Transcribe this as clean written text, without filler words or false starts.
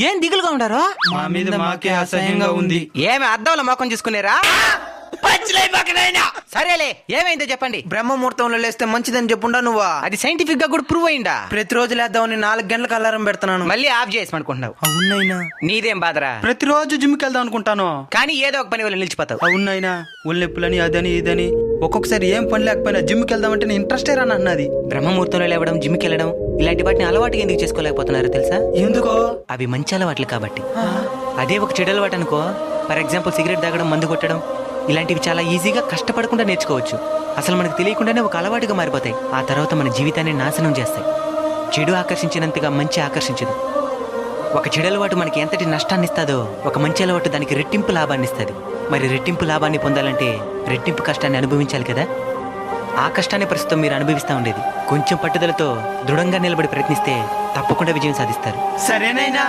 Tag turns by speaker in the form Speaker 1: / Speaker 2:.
Speaker 1: ఏం దిగులుగా ఉండారు?
Speaker 2: మా మీద మాకే అసహ్యంగా ఉంది.
Speaker 1: ఏమి అద్దంలో మొఖం చూసుకునేరా? సరేలే, ఏమైందో చెప్పండి.
Speaker 3: బ్రహ్మముహూర్తంలో లేస్తే మంచిదని చెప్పుండా నువ్వా?
Speaker 1: అది సైంటిఫిక్ గా కూడా ప్రూవ్ అయిందా?
Speaker 3: ప్రతిరోజు లేద్దామని 4 గంటలకు అలారం పెడుతున్నాను.
Speaker 1: మళ్ళీ ఆఫ్ చేసి అనుకుంటున్నావు.
Speaker 3: అవునైనా
Speaker 1: నీదేం బాధరా?
Speaker 2: ప్రతిరోజు జిమ్కి వెళ్దాం అనుకుంటాను,
Speaker 1: కానీ ఏదో ఒక పని వల్ల నిలిచిపోతావు.
Speaker 2: అవునైనా ఒళ్ళు నొప్పులని అదని ఇదని ఒక్కొక్కసారి ఏం పని లేకపోయినా జిమ్కి వెళ్దామంటే నేను ఇంట్రెస్టే రాను అన్నది.
Speaker 1: బ్రహ్మముహూర్తంలో లేవడం, జిమ్కి వెళ్ళడం ఇలాంటి వాటిని అలవాటుగా ఎందుకు చేసుకోలేకపోతున్నారో తెలుసా?
Speaker 2: ఎందుకో?
Speaker 1: అవి మంచి అలవాట్లు కాబట్టి. అదే ఒక చెడు అలవాటు అనుకో, ఫర్ ఎగ్జాంపుల్ సిగరెట్ తాగడం, మందు కొట్టడం, ఇలాంటివి చాలా ఈజీగా కష్టపడకుండా నేర్చుకోవచ్చు. అసలు మనకు తెలియకుండానే ఒక అలవాటుగా మారిపోతాయి. ఆ తర్వాత మన జీవితాన్ని నాశనం చేస్తాయి. చెడు ఆకర్షించినంతగా మంచి ఆకర్షించదు. ఒక చెడు అలవాటు మనకి ఎంతటి నష్టాన్ని ఇస్తుందో, ఒక మంచి అలవాటు దానికి రెట్టింపు లాభాన్ని ఇస్తుంది. మరి రెట్టింపు లాభాన్ని పొందాలంటే రెట్టింపు కష్టాన్ని అనుభవించాలి కదా. ఆ కష్టాన్ని ప్రస్తుతం మీరు అనుభవిస్తూ ఉండేది. కొంచెం పట్టుదలతో దృఢంగా నిలబడి ప్రయత్నిస్తే తప్పకుండా విజయం సాధిస్తారు.
Speaker 2: సరేనైనా.